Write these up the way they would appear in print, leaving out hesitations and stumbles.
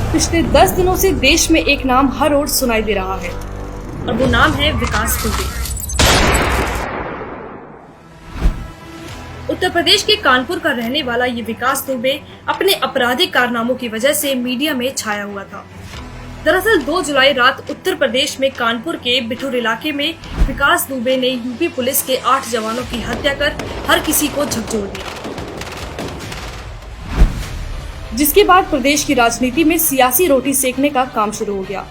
पिछले 10 दिनों से देश में एक नाम हर ओर सुनाई दे रहा है और वो नाम है विकास दुबे। उत्तर प्रदेश के कानपुर का रहने वाला ये विकास दुबे अपने आपराधिक कारनामों की वजह से मीडिया में छाया हुआ था। दरअसल 2 जुलाई रात उत्तर प्रदेश में कानपुर के बिठूर इलाके में विकास दुबे ने यूपी पुलिस के 8 जवानों की हत्या कर हर किसी को झकझोर दिया, जिसके बाद प्रदेश की राजनीति में सियासी रोटी सेकने का काम शुरू हो गया।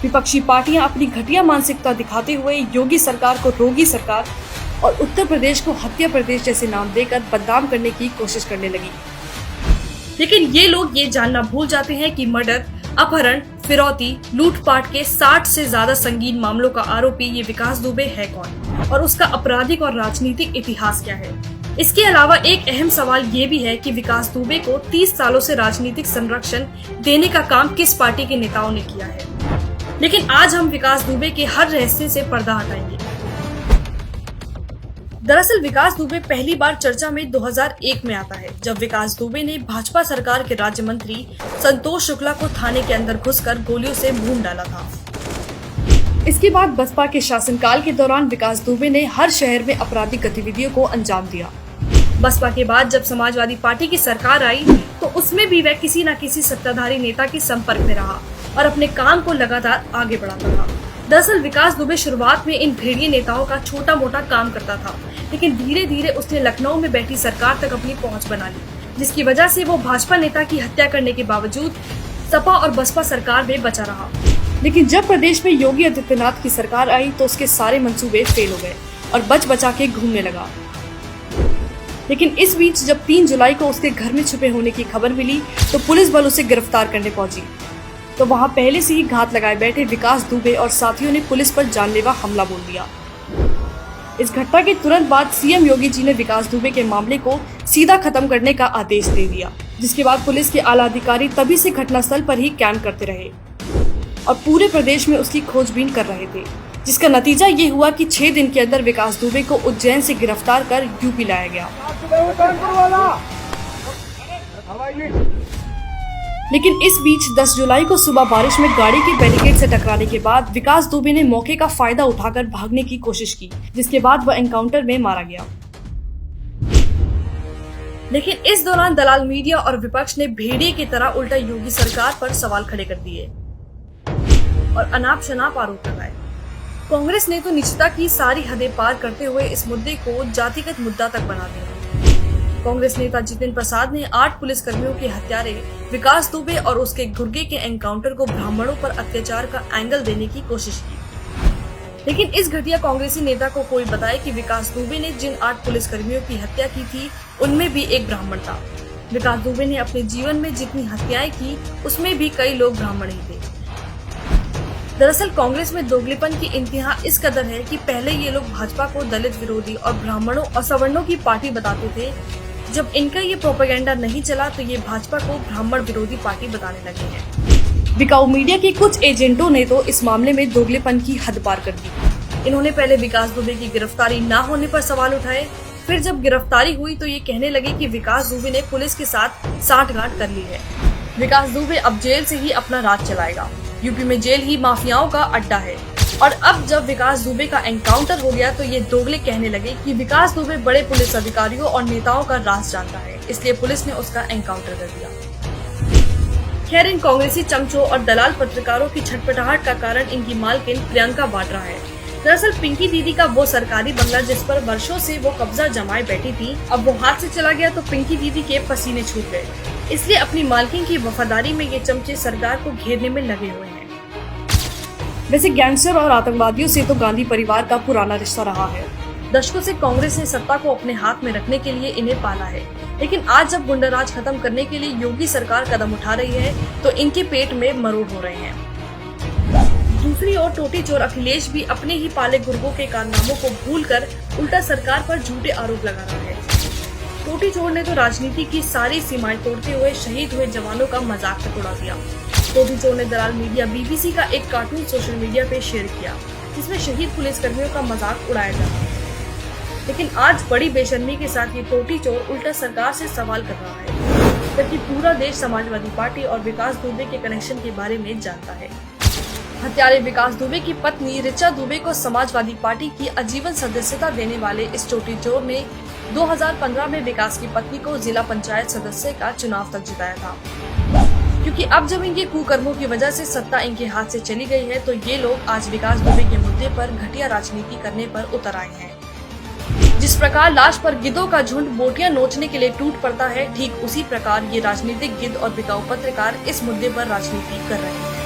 विपक्षी पार्टियां अपनी घटिया मानसिकता दिखाते हुए योगी सरकार को रोगी सरकार और उत्तर प्रदेश को हत्या प्रदेश जैसे नाम देकर बदनाम करने की कोशिश करने लगी। लेकिन ये लोग ये जानना भूल जाते हैं कि मर्डर, अपहरण, फिरौती, लूटपाट के 60 से ज्यादा संगीन मामलों का आरोपी ये विकास दुबे है कौन और उसका आपराधिक और राजनीतिक इतिहास क्या है। इसके अलावा एक अहम सवाल ये भी है कि विकास दुबे को 30 सालों से राजनीतिक संरक्षण देने का काम किस पार्टी के नेताओं ने किया है। लेकिन आज हम विकास दुबे के हर रहस्य से पर्दा हटाएंगे। दरअसल विकास दुबे पहली बार चर्चा में 2001 में आता है, जब विकास दुबे ने भाजपा सरकार के राज्य मंत्री संतोष शुक्ला को थाने के अंदर घुसकर गोलियों से भून डाला था। इसके बाद बसपा के शासनकाल के दौरान विकास दुबे ने हर शहर में आपराधिक गतिविधियों को अंजाम दिया। बसपा के बाद जब समाजवादी पार्टी की सरकार आई तो उसमें भी वह किसी न किसी सत्ताधारी नेता के संपर्क में रहा और अपने काम को लगातार आगे बढ़ाता रहा। दरअसल विकास दुबे शुरुआत में इन भेड़िए नेताओं का छोटा मोटा काम करता था, लेकिन धीरे धीरे उसने लखनऊ में बैठी सरकार तक अपनी पहुंच बना ली, जिसकी वजह से वो भाजपा नेता की हत्या करने के बावजूद सपा और बसपा सरकार में बचा रहा। लेकिन जब प्रदेश में योगी आदित्यनाथ की सरकार आई तो उसके सारे मंसूबे फेल हो गए और बच बचा के घूमने लगा। लेकिन इस बीच जब 3 जुलाई को उसके घर में छुपे होने की खबर मिली तो पुलिस बल उसे गिरफ्तार करने पहुंची। तो वहां पहले से ही घात लगाए बैठे विकास दुबे और साथियों ने पुलिस पर जानलेवा हमला बोल दिया। इस घटना के तुरंत बाद सीएम योगी जी ने विकास दुबे के मामले को सीधा खत्म करने का आदेश दे दिया, जिसके बाद पुलिस के आला अधिकारी तभी से घटनास्थल पर ही कैंप करते रहे और पूरे प्रदेश में उसकी खोजबीन कर रहे थे, जिसका नतीजा ये हुआ कि 6 दिन के अंदर विकास दुबे को उज्जैन से गिरफ्तार कर यूपी लाया गया। लेकिन इस बीच 10 जुलाई को सुबह बारिश में गाड़ी के बैरिकेड से टकराने के बाद विकास दुबे ने मौके का फायदा उठाकर भागने की कोशिश की, जिसके बाद वह एनकाउंटर में मारा गया। लेकिन इस दौरान दलाल मीडिया और विपक्ष ने भेड़िए की तरह उल्टा योगी सरकार पर सवाल खड़े कर दिए और अनाप शनाप आरोप लगाए। कांग्रेस ने तो निजता की सारी हदें पार करते हुए इस मुद्दे को जातिगत मुद्दा तक बना दिया। कांग्रेस नेता जितिन प्रसाद ने 8 पुलिसकर्मियों के हत्यारे विकास दुबे और उसके गुर्गे के एनकाउंटर को ब्राह्मणों पर अत्याचार का एंगल देने की कोशिश की। लेकिन इस घटिया कांग्रेसी नेता को कोई बताए कि विकास दुबे ने जिन 8 पुलिसकर्मियों की हत्या की थी उनमें भी एक ब्राह्मण था। विकास दुबे ने अपने जीवन में जितनी हत्याएं की उसमें भी कई लोग ब्राह्मण ही थे। दरअसल कांग्रेस में दोगलेपन की इंतहा इस कदर है कि पहले ये लोग भाजपा को दलित विरोधी और ब्राह्मणों और सवर्णों की पार्टी बताते थे। जब इनका ये प्रोपेगेंडा नहीं चला तो ये भाजपा को ब्राह्मण विरोधी पार्टी बताने लगे हैं। बिकाऊ मीडिया के कुछ एजेंटों ने तो इस मामले में दोगलेपन की हद पार कर दी। इन्होंने पहले विकास दुबे की गिरफ्तारी न होने पर सवाल उठाए, फिर जब गिरफ्तारी हुई तो ये कहने लगे कि विकास दुबे ने पुलिस के साथ साठगांठ कर ली है। विकास दुबे अब जेल से ही अपना राज चलाएगा। यूपी में जेल ही माफियाओं का अड्डा है। और अब जब विकास दुबे का एनकाउंटर हो गया तो ये दोगले कहने लगे कि विकास दुबे बड़े पुलिस अधिकारियों और नेताओं का राज जानता है, इसलिए पुलिस ने उसका एनकाउंटर कर दिया। खैर, इन कांग्रेसी चमचों और दलाल पत्रकारों की छटपटाहट का कारण इनकी मालकिन प्रियंका वाड्रा है। दरअसल पिंकी दीदी का वो सरकारी बंगला जिस पर वर्षों से वो कब्जा जमाए बैठी थी, अब वो हाथ से चला गया तो पिंकी दीदी के पसीने छूट गए। इसलिए अपनी मालकिन की वफादारी में ये चमचे सरकार को घेरने में लगे हुए हैं। वैसे गैंगस्टर और आतंकवादियों से तो गांधी परिवार का पुराना रिश्ता रहा है। दशकों से कांग्रेस ने सत्ता को अपने हाथ में रखने के लिए इन्हें पाला है, लेकिन आज जब गुंडाराज खत्म करने के लिए योगी सरकार कदम उठा रही है तो इनके पेट में मरोड़ हो रहे हैं। दूसरी ओर टोटी चोर अखिलेश भी अपने ही पाले गुर्गों के कारनामों को भूलकर उल्टा सरकार पर झूठे आरोप लगा रहा है। टोटी चोर ने तो राजनीति की सारी सीमाएं तोड़ते हुए शहीद हुए जवानों का मजाक तक उड़ा दिया। टोटी चोर ने दलाल मीडिया बीबीसी का एक कार्टून सोशल मीडिया पे शेयर किया, जिसमें शहीद पुलिसकर्मियों का मजाक उड़ाया जा रहा है। लेकिन आज बड़ी बेशर्मी के साथ ये टोटी चोर उल्टा सरकार से सवाल कर रहा है। जबकि पूरा देश समाजवादी पार्टी और विकास दुबे के कनेक्शन के बारे में जानता है। हत्यारे विकास दुबे की पत्नी ऋचा दुबे को समाजवादी पार्टी की आजीवन सदस्यता देने वाले इस चोटी चोर ने 2015 में विकास की पत्नी को जिला पंचायत सदस्य का चुनाव तक जिताया था। क्योंकि अब जब इनके कुकर्मों की वजह से सत्ता इनके हाथ से चली गई है, तो ये लोग आज विकास दुबे के मुद्दे पर घटिया राजनीति करने पर उतर आए हैं। जिस प्रकार लाश पर गिद्धों का झुंड बोटियां नोचने के लिए टूट पड़ता है, ठीक उसी प्रकार ये राजनीतिक गिद्ध और बिकाऊ पत्रकार इस मुद्दे पर राजनीति कर रहे हैं।